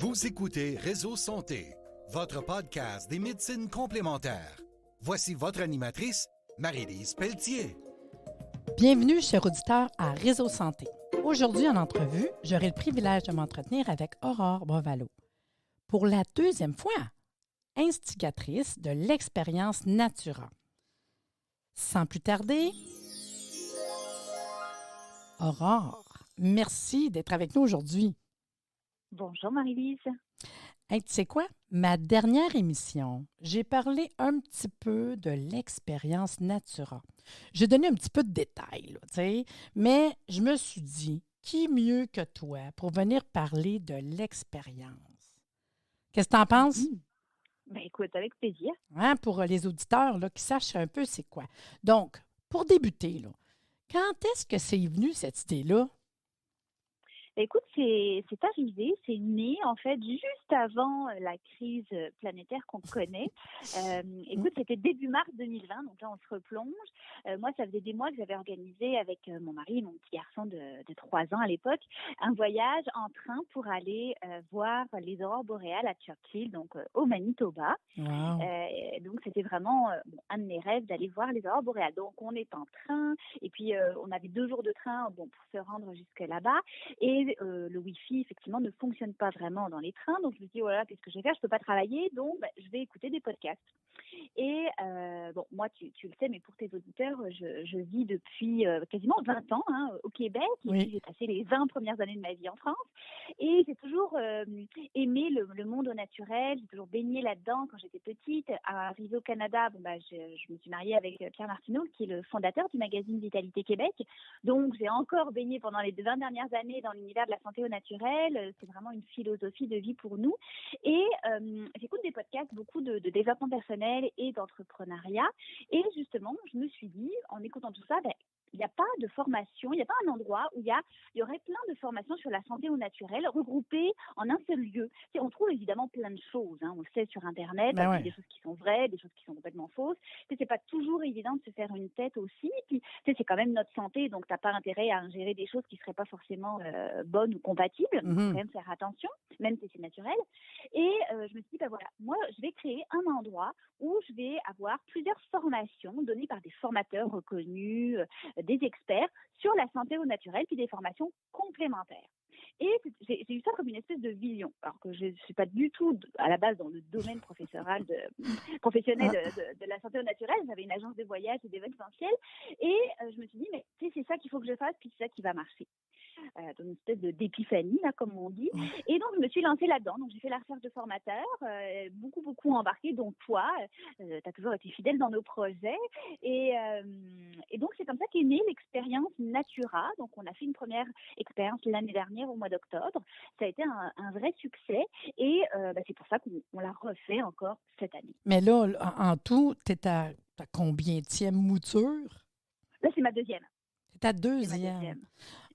Vous écoutez Réseau Santé, votre podcast des médecines complémentaires. Voici votre animatrice, Marie-Lise Pelletier. Bienvenue, chers auditeurs, à Réseau Santé. Aujourd'hui, en entrevue, j'aurai le privilège de m'entretenir avec Aurore Brovalo. Pour la deuxième fois, instigatrice de l'expérience Natura. Sans plus tarder, Aurore, merci d'être avec nous aujourd'hui. Bonjour Marie-Lise. Hey, tu sais quoi? Ma dernière émission, j'ai parlé un petit peu de l'expérience Natura. J'ai donné un petit peu de détails, là, tu sais, mais je me suis dit, qui mieux que toi pour venir parler de l'expérience? Qu'est-ce que tu en penses? Ben écoute, avec plaisir. Hein, pour les auditeurs là, qui sachent un peu c'est quoi. Donc, pour débuter, là, quand est-ce que c'est venu cette idée-là? Écoute, c'est arrivé, c'est né en fait juste avant la crise planétaire qu'on connaît. Écoute, c'était début mars 2020, donc là on se replonge. Moi, ça faisait des mois que j'avais organisé avec mon mari et mon petit garçon de 3 ans à l'époque, un voyage en train pour aller voir les aurores boréales à Churchill, donc au Manitoba. Wow. Donc c'était vraiment un de mes rêves d'aller voir les aurores boréales. Donc on est en train et puis on avait 2 jours de train pour se rendre jusque là-bas. Et le Wi-Fi, effectivement, ne fonctionne pas vraiment dans les trains. Donc, je me dis, voilà, qu'est-ce que je vais faire? Je ne peux pas travailler, donc je vais écouter des podcasts. Et moi, tu le sais, mais pour tes auditeurs, je vis depuis quasiment 20 ans au Québec. Et puis, j'ai passé les 20 premières années de ma vie en France. Et j'ai toujours aimé le monde au naturel. J'ai toujours baigné là-dedans quand j'étais petite. Arrivée au Canada, je me suis mariée avec Pierre Martineau, qui est le fondateur du magazine Vitalité Québec. Donc, j'ai encore baigné pendant les 20 dernières années dans l'univers de la santé au naturel. C'est vraiment une philosophie de vie pour nous. Et j'écoute des podcasts, beaucoup de développement personnel et d'entrepreneuriat. Et justement, je me suis dit, en écoutant tout ça, il n'y a pas de formation, il n'y a pas un endroit où il y aurait plein de formations sur la santé au naturel regroupées en un seul lieu. On trouve évidemment plein de choses, on le sait sur Internet, des choses qui sont vraies, des choses qui sont complètement fausses. C'est pas toujours évident de se faire une tête aussi. Puis, c'est quand même notre santé, donc tu n'as pas intérêt à ingérer des choses qui ne seraient pas forcément bonnes ou compatibles. Il faut quand même faire attention, même si c'est naturel. Et je me suis dit, voilà, moi, je vais créer un endroit où je vais avoir plusieurs formations données par des formateurs reconnus, des experts sur la santé au naturel, puis des formations complémentaires. Et j'ai eu ça comme une espèce de vision, alors que je ne suis pas du tout à la base dans le domaine professionnel de la santé au naturel. J'avais une agence de voyage et d'événementiel, et je me suis dit, mais c'est ça qu'il faut que je fasse, puis c'est ça qui va marcher. Donc une espèce d'épiphanie, là, comme on dit. Et donc, je me suis lancée là-dedans. Donc, j'ai fait la recherche de formateurs, beaucoup embarqués, dont toi. Tu as toujours été fidèle dans nos projets. Et donc, c'est comme ça qu'est née l'expérience Natura. Donc, on a fait une première expérience l'année dernière, au mois d'octobre. Ça a été un vrai succès. Et c'est pour ça qu'on l'a refait encore cette année. Mais là, en tout, tu es à combienième mouture? Là, c'est ma deuxième. C'est ta deuxième.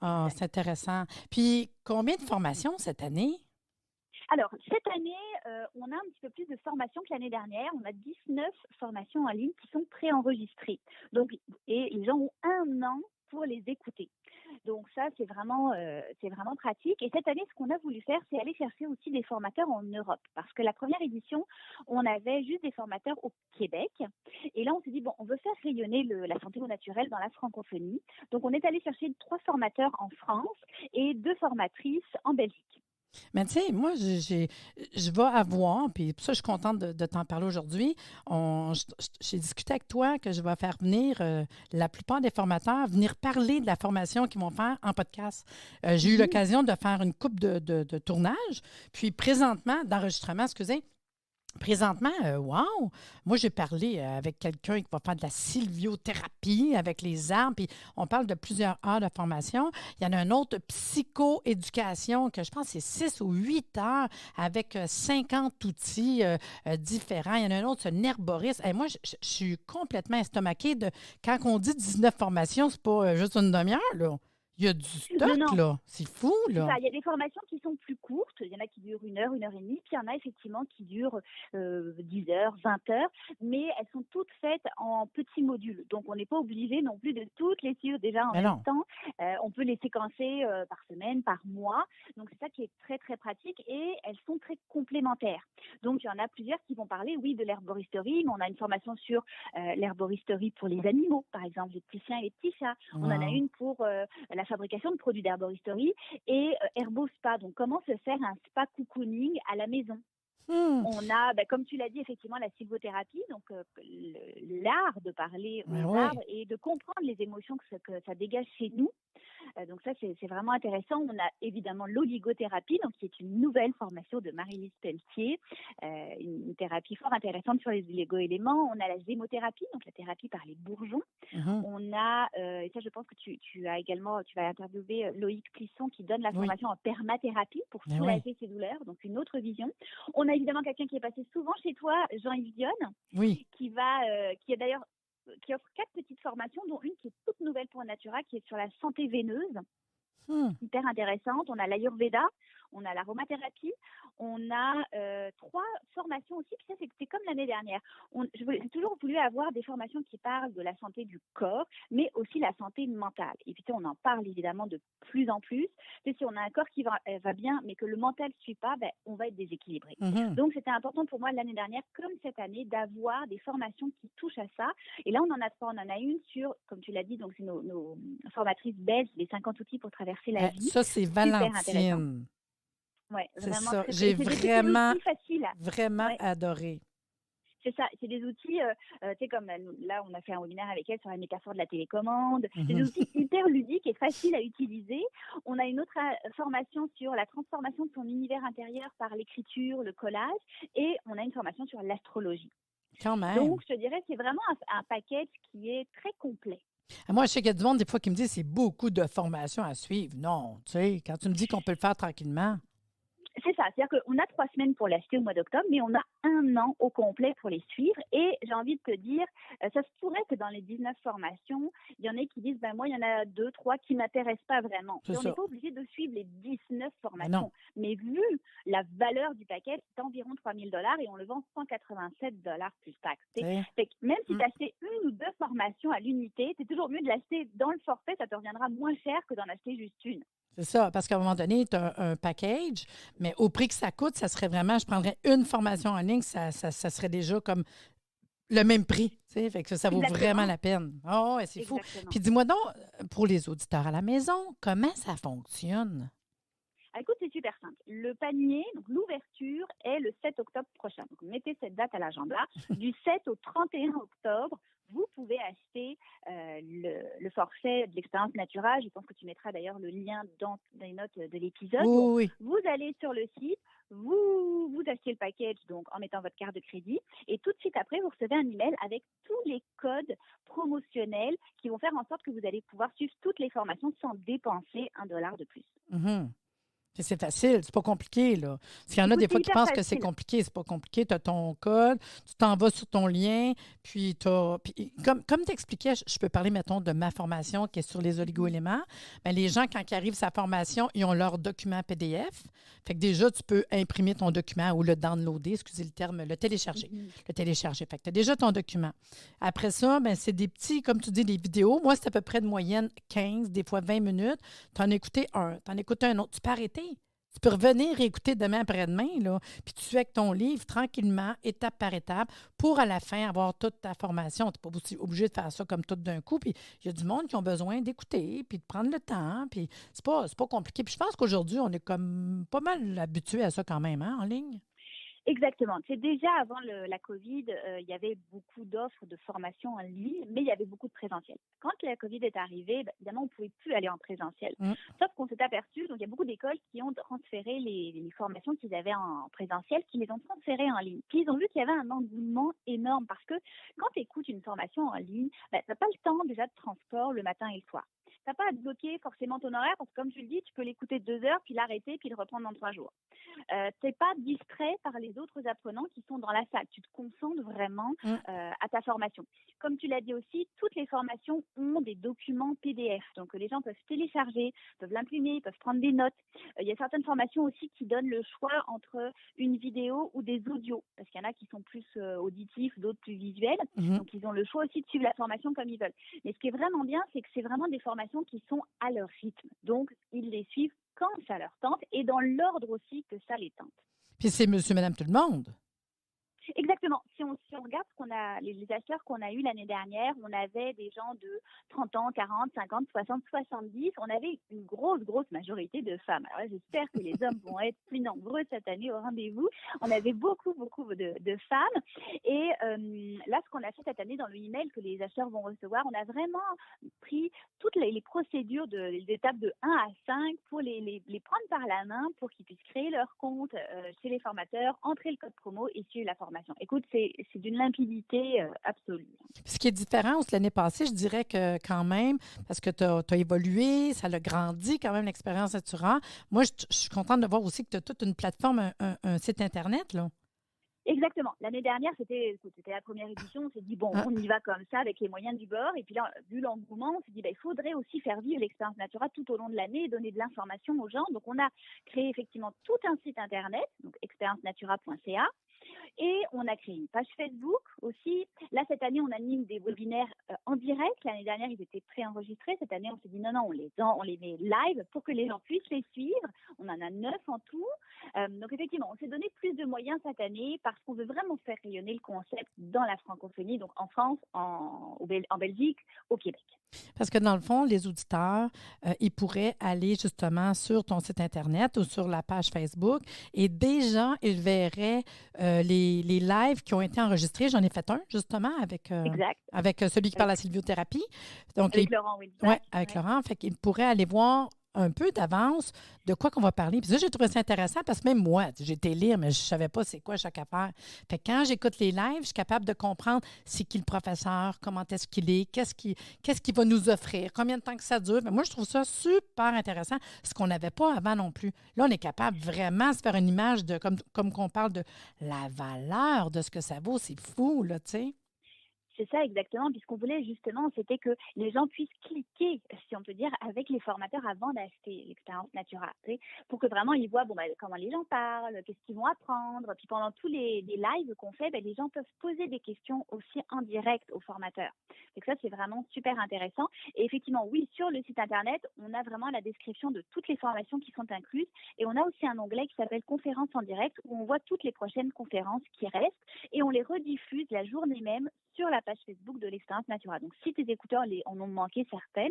Ah, c'est intéressant. Puis, combien de formations cette année? Alors, cette année, on a un petit peu plus de formations que l'année dernière. On a 19 formations en ligne qui sont préenregistrées. Donc, et les gens ont 1 an pour les écouter. Donc ça, c'est vraiment pratique. Et cette année, ce qu'on a voulu faire, c'est aller chercher aussi des formateurs en Europe. Parce que la première édition, on avait juste des formateurs au Québec. Et là, on s'est dit, on veut faire rayonner la santé au naturel dans la francophonie. Donc, on est allé chercher 3 formateurs en France et 2 formatrices en Belgique. Mais tu sais, moi, je vais avoir, puis pour ça, je suis contente de t'en parler aujourd'hui. J'ai discuté avec toi que je vais faire venir la plupart des formateurs venir parler de la formation qu'ils vont faire en podcast. J'ai eu l'occasion de faire une coupe de tournage, puis d'enregistrement, excusez. Présentement, wow! Moi, j'ai parlé avec quelqu'un qui va faire de la sylviothérapie avec les arbres, puis on parle de plusieurs heures de formation. Il y en a un autre, psychoéducation, que je pense que c'est 6 ou 8 heures avec 50 outils différents. Il y en a un autre, c'est un herboriste. Et moi, je suis complètement estomaquée quand on dit 19 formations, c'est pas juste une demi-heure, là. Il y a du Non, stock, non. là. C'est fou, C'est là. ça, il y a des formations qui sont plus courtes, il y en a qui durent 1 heure et demie, puis il y en a effectivement qui durent 10 heures, 20 heures, mais elles sont toutes faites en petits modules. Donc, on n'est pas obligé non plus de toutes les suivre déjà en Mais même non. temps. On peut les séquencer par semaine, par mois. Donc, c'est ça qui est très, très pratique et elles sont très complémentaires. Donc, il y en a plusieurs qui vont parler, oui, de l'herboristerie, mais on a une formation sur l'herboristerie pour les animaux, par exemple, les petits chiens et les petits chats. On en a Wow. une pour la fabrication de produits d'herboristerie et Herbo-Spa. Donc, comment se faire un spa cocooning à la maison? Hmm. On a, comme tu l'as dit, effectivement, la sylvothérapie, donc l'art de parler Mais aux oui. arbres et de comprendre les émotions que ça dégage chez nous. Donc ça, c'est vraiment intéressant. On a évidemment l'oligothérapie, donc qui est une nouvelle formation de Marie-Lise Pelletier, une thérapie fort intéressante sur les oligo-éléments. On a la zémothérapie, donc la thérapie par les bourgeons. Mhm. On a, et ça je pense que tu vas interviewer Loïc Plisson qui donne la Oui. formation en permathérapie pour Mais oui. soulager ses douleurs, donc une autre vision. On a évidemment quelqu'un qui est passé souvent chez toi, Jean-Yves Dionne, Oui. qui est d'ailleurs qui offre 4 petites formations, dont une qui est toute nouvelle pour Natura, qui est sur la santé veineuse, Hmm. hyper intéressante. On a l'Ayurveda, on a l'aromathérapie, on a 3 formations aussi, puis ça c'est comme l'année dernière. J'ai toujours voulu avoir des formations qui parlent de la santé du corps, mais aussi la santé mentale. Et puis on en parle évidemment de plus en plus. Si on a un corps qui va bien, mais que le mental ne suit pas, on va être déséquilibré. Mhm. Donc c'était important pour moi l'année dernière, comme cette année, d'avoir des formations qui touchent à ça. Et là on en a 3, on en a une sur, comme tu l'as dit, donc c'est nos formatrices belges, les 50 outils pour traverser la vie. Ça, c'est Super intéressant. Valentine. Ouais, C'est vraiment ça. très, J'ai c'est des petits vraiment, outils faciles. vraiment Ouais, adoré. c'est ça. C'est des outils, tu sais, comme là, on a fait un webinaire avec elle sur la métaphore de la télécommande. C'est des Mhm. outils hyper ludiques et faciles à utiliser. On a une autre formation sur la transformation de son univers intérieur par l'écriture, le collage. Et on a une formation sur l'astrologie. Quand même. Donc, je te dirais que c'est vraiment un package qui est très complet. Moi, je sais qu'il y a du monde, des fois, qui me dit c'est beaucoup de formations à suivre. Non, tu sais, quand tu me dis qu'on peut le faire tranquillement. C'est ça, c'est-à-dire qu'on a 3 semaines pour l'acheter au mois d'octobre, mais on a 1 an au complet pour les suivre. Et j'ai envie de te dire, ça se pourrait que dans les 19 formations, il y en ait qui disent, moi, il y en a 2, 3 qui ne m'intéressent pas vraiment. C'est Et on ça. n'est pas obligé de suivre les 19 Mais non. formations. Mais vu la valeur du paquet, c'est environ 3 000 $ et on le vend 187 $ plus taxes. Tu sais. Fait que même si Mm. tu achetais 1 ou 2 formations à l'unité, c'est toujours mieux de l'acheter dans le forfait, ça te reviendra moins cher que d'en acheter juste une. C'est ça, parce qu'à un moment donné, tu as un package, mais au prix que ça coûte, ça serait vraiment, je prendrais une formation en ligne, ça serait déjà comme le même prix. Tu sais, fait que ça vaut vraiment Exactement. la peine. Oh, ouais, c'est fou. Exactement. Puis dis-moi donc, pour les auditeurs à la maison, comment ça fonctionne? Écoute, c'est super simple. Le panier, donc l'ouverture est le 7 octobre prochain. Donc, mettez cette date à l'agenda. Du 7 au 31 octobre, vous pouvez acheter le forfait de l'expérience Natura. Je pense que tu mettras d'ailleurs le lien dans les notes de l'épisode. Oui, Donc, oui. vous allez sur le site, vous achetez le package donc en mettant votre carte de crédit et tout de suite après, vous recevez un email avec tous les codes promotionnels qui vont faire en sorte que vous allez pouvoir suivre toutes les formations sans dépenser $1 de plus. Mhm. C'est facile, c'est pas compliqué, là. Parce qu'il y en a Écoute, des c'est fois qui hyper pensent que c'est facile. compliqué. C'est pas compliqué. Tu as ton code, tu t'en vas sur ton lien, puis comme tu expliquais, je peux parler, mettons, de ma formation qui est sur les oligo-éléments. Bien, les gens, quand ils arrivent à sa formation, ils ont leur document PDF. Fait que déjà, tu peux imprimer ton document ou le downloader, excusez le terme, le télécharger. Le télécharger. Fait que tu as déjà ton document. Après ça, bien, c'est des petits, comme tu dis, des vidéos. Moi, c'est à peu près de moyenne 15, des fois 20 minutes. Tu en as écouté un, tu en as écouté un autre. Tu peux arrêter. Tu peux revenir et écouter demain après-demain, là, puis tu fais avec ton livre tranquillement, étape par étape, pour à la fin avoir toute ta formation. Tu n'es pas obligé de faire ça comme tout d'un coup. Puis il y a du monde qui ont besoin d'écouter, puis de prendre le temps, puis c'est pas compliqué. Puis je pense qu'aujourd'hui, on est comme pas mal habitué à ça quand même, hein, en ligne. Exactement. C'est déjà avant la COVID, il y avait beaucoup d'offres de formation en ligne, mais il y avait beaucoup de présentiel. Quand la COVID est arrivée, évidemment, on ne pouvait plus aller en présentiel. Mm. Sauf qu'on s'est aperçu, donc il y a beaucoup d'écoles qui ont transféré les formations qu'ils avaient en présentiel, qui les ont transférées en ligne. Puis ils ont vu qu'il y avait un engouement énorme parce que quand tu écoutes une formation en ligne, tu n'as pas le temps déjà de transport le matin et le soir. t'as pas à te bloquer forcément ton horaire parce que comme tu le dis, tu peux l'écouter 2 heures, puis l'arrêter, puis le reprendre dans 3 jours. T'es pas distrait par les autres apprenants qui sont dans la salle. Tu te concentres vraiment à ta formation. Comme tu l'as dit aussi, toutes les formations ont des documents PDF. Donc, les gens peuvent télécharger, peuvent l'imprimer, peuvent prendre des notes. Il y a certaines formations aussi qui donnent le choix entre une vidéo ou des audios. Parce qu'il y en a qui sont plus auditifs, d'autres plus visuels. Donc, ils ont le choix aussi de suivre la formation comme ils veulent. Mais ce qui est vraiment bien, c'est que c'est vraiment des formations qui sont à leur rythme. Donc, ils les suivent quand ça leur tente et dans l'ordre aussi que ça les tente. Puis c'est monsieur, madame, tout le monde. Exactement. Si on regarde les acheteurs qu'on a eus l'année dernière, on avait des gens de 30 ans, 40, 50, 60, 70. On avait une grosse majorité de femmes. Alors j'espère que les hommes vont être plus nombreux cette année au rendez-vous. On avait beaucoup de femmes. Et là, ce qu'on a fait cette année dans le email que les acheteurs vont recevoir, on a vraiment pris toutes les procédures les étapes de 1 à 5 pour les prendre par la main pour qu'ils puissent créer leur compte chez les formateurs, entrer le code promo et suivre la formation. Écoute, c'est d'une limpidité absolue. Ce qui est différent aussi l'année passée, je dirais que quand même, parce que tu as évolué, ça a grandi quand même l'expérience Natura. Moi, je suis contente de voir aussi que tu as toute une plateforme, un site Internet, là. Exactement. L'année dernière, c'était la première édition. On s'est dit, bon, on y va comme ça avec les moyens du bord. Et puis là, vu l'engouement, on s'est dit, il faudrait aussi faire vivre l'expérience Natura tout au long de l'année et donner de l'information aux gens. Donc, on a créé effectivement tout un site Internet, donc expériencenatura.ca. Et on a créé une page Facebook aussi. Là, cette année, on anime des webinaires en direct. L'année dernière, ils étaient préenregistrés. Cette année, on s'est dit non, on les met live pour que les gens puissent les suivre. On en a 9 en tout. Donc, effectivement, on s'est donné plus de moyens cette année parce qu'on veut vraiment faire rayonner le concept dans la francophonie, donc en France, en Belgique, au Québec. Parce que dans le fond, les auditeurs, ils pourraient aller justement sur ton site Internet ou sur la page Facebook et déjà, ils verraient les lives qui ont été enregistrés. J'en ai fait un, justement, avec celui qui parle de la sylviothérapie. Donc, avec Laurent, oui. Oui, avec Laurent. Fait qu'ils pourraient aller voir un peu d'avance de quoi qu'on va parler. Puis ça, j'ai trouvé ça intéressant parce que même moi, j'ai été lire, mais je ne savais pas c'est quoi chaque affaire. Fait que quand j'écoute les lives, je suis capable de comprendre c'est qui le professeur, comment est-ce qu'il est, qu'est-ce qu'il va nous offrir, combien de temps que ça dure. Mais moi, je trouve ça super intéressant, ce qu'on n'avait pas avant non plus. Là, on est capable vraiment de se faire une image de, comme qu'on parle de la valeur de ce que ça vaut. C'est fou, là, tu sais. C'est ça exactement, puisqu'on voulait justement, c'était que les gens puissent cliquer, si on peut dire, avec les formateurs avant d'acheter l'expérience Natura, pour que vraiment ils voient comment les gens parlent, qu'est-ce qu'ils vont apprendre. Puis pendant tous les lives qu'on fait, les gens peuvent poser des questions aussi en direct aux formateurs. Donc ça, c'est vraiment super intéressant. Et effectivement, oui, sur le site Internet, on a vraiment la description de toutes les formations qui sont incluses. Et on a aussi un onglet qui s'appelle Conférences en direct, où on voit toutes les prochaines conférences qui restent et on les rediffuse la journée même sur la page Facebook de l'expérience Natura. Donc, si tes écouteurs en ont manqué certains,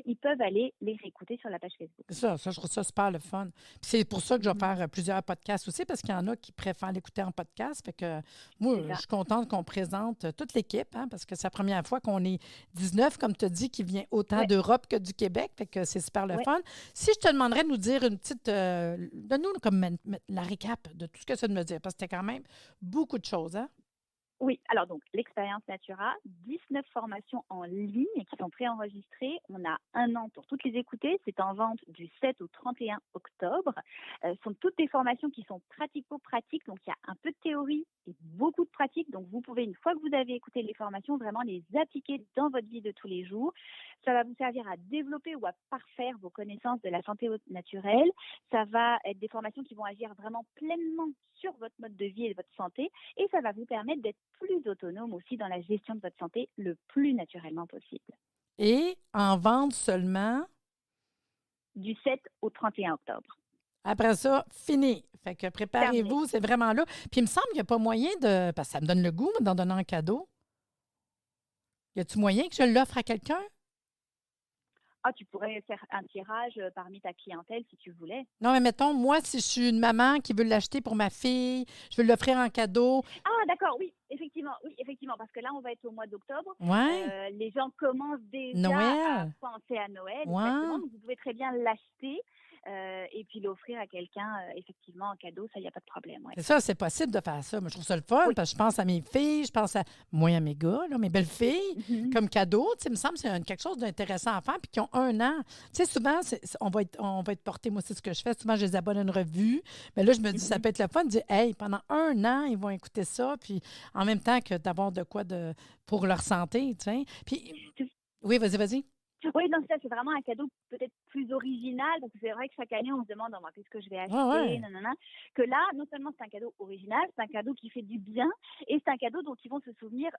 ils peuvent aller les réécouter sur la page Facebook. Ça, je trouve ça super le fun. Puis c'est pour ça que je vais faire plusieurs podcasts aussi, parce qu'il y en a qui préfèrent l'écouter en podcast. Fait que moi, je suis contente qu'on présente toute l'équipe, parce que c'est la première fois qu'on est 19, comme tu as dit, qui vient autant d'Europe que du Québec. Fait que c'est super le fun. Si je te demanderais de nous dire une petite... donne-nous comme la récap de tout ce que ça de me dire, parce que c'était quand même beaucoup de choses, hein? Oui, alors donc l'expérience Natura, 19 formations en ligne qui sont préenregistrées. On a 1 an pour toutes les écouter. C'est en vente du 7 au 31 octobre. Ce sont toutes des formations qui sont pratico-pratiques. Donc, il y a un peu de théorie et beaucoup de pratique. Donc, vous pouvez, une fois que vous avez écouté les formations, vraiment les appliquer dans votre vie de tous les jours. Ça va vous servir à développer ou à parfaire vos connaissances de la santé naturelle. Ça va être des formations qui vont agir vraiment pleinement sur votre mode de vie et votre santé. Et ça va vous permettre d'être plus autonome aussi dans la gestion de votre santé le plus naturellement possible. Et en vente seulement? Du 7 au 31 octobre. Après ça, fini. Fait que préparez-vous, c'est vraiment là. Puis il me semble qu'il n'y a pas moyen de... Parce que ça me donne le goût d'en donner un cadeau. Y a-t-il moyen que je l'offre à quelqu'un? Ah, tu pourrais faire un tirage parmi ta clientèle si tu voulais. Non, mais mettons, moi, si je suis une maman qui veut l'acheter pour ma fille, je veux l'offrir en cadeau. Ah, d'accord, oui, effectivement, parce que là, on va être au mois d'octobre. Ouais. Les gens commencent déjà Noël. à penser à Noël. Ouais. Exactement, donc vous pouvez très bien l'acheter et puis l'offrir à quelqu'un, effectivement, en cadeau, ça, il n'y a pas de problème. Ouais. C'est ça, c'est possible de faire ça. Moi, je trouve ça le fun Oui. parce que je pense à mes filles, je pense à moi, à mes gars, là, mes belles-filles, Mhm. comme cadeau. Tu sais, il me semble que c'est quelque chose d'intéressant à faire puis qui ont 1 an. Tu sais, souvent, on va être porté. Moi, c'est ce que je fais. Souvent, je les abonne à une revue. Mais là, je me dis, ça Mhm. peut être le fun de dire, hey, pendant 1 an, ils vont écouter ça. Puis en même temps que d'avoir de quoi pour leur santé, tu sais. Puis, oui, vas-y. Oui, donc ça, c'est vraiment un cadeau peut-être plus original, parce que c'est vrai que chaque année, on se demande qu'est-ce que je vais acheter, Ouais. nanana. Que là, non seulement c'est un cadeau original, c'est un cadeau qui fait du bien, et c'est un cadeau dont ils vont se souvenir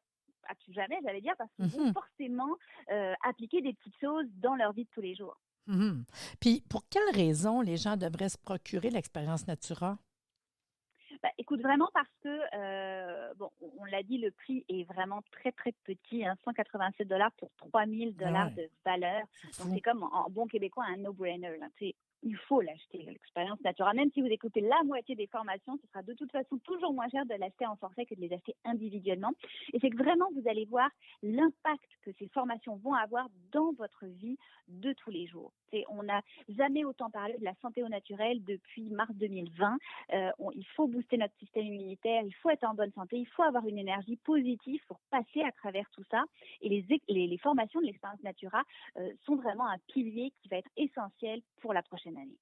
à tout jamais, j'allais dire, parce qu'ils vont Mhm. forcément appliquer des petites choses dans leur vie de tous les jours. Mhm. Puis, pour quelles raisons les gens devraient se procurer l'expérience Natura? Écoute, vraiment parce que, bon, on l'a dit, le prix est vraiment très, très petit, hein, $187 pour $3000 Ouais, de valeur. c'est Donc, fou. c'est comme en bon québécois un no-brainer, là. Il faut l'acheter, l'expérience Natura. Même si vous écoutez la moitié des formations, ce sera de toute façon toujours moins cher de l'acheter en forfait que de les acheter individuellement. Et c'est que vraiment, vous allez voir l'impact que ces formations vont avoir dans votre vie de tous les jours. On n'a jamais autant parlé de la santé au naturel depuis mars 2020. Il faut booster notre système immunitaire, il faut être en bonne santé, il faut avoir une énergie positive pour passer à travers tout ça. Et les formations de l'expérience Natura sont vraiment un pilier qui va être essentiel pour la prochaine année.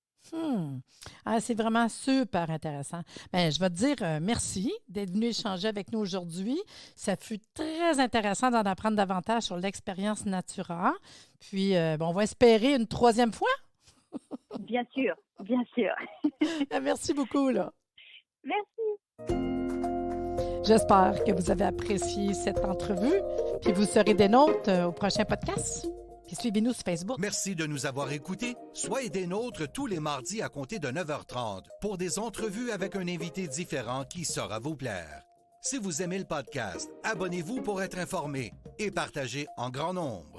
Ah, c'est vraiment super intéressant. Bien, je vais te dire merci d'être venu échanger avec nous aujourd'hui. Ça fut très intéressant d'en apprendre davantage sur l'expérience Natura. Puis, on va espérer une 3e fois. Bien sûr, bien sûr. Merci beaucoup, là. Merci. J'espère que vous avez apprécié cette entrevue. Puis, vous serez des nôtres au prochain podcast. Puis, suivez-nous sur Facebook. Merci de nous avoir écoutés. Soyez des nôtres tous les mardis à compter de 9h30 pour des entrevues avec un invité différent qui saura vous plaire. Si vous aimez le podcast, abonnez-vous pour être informé et partagez en grand nombre.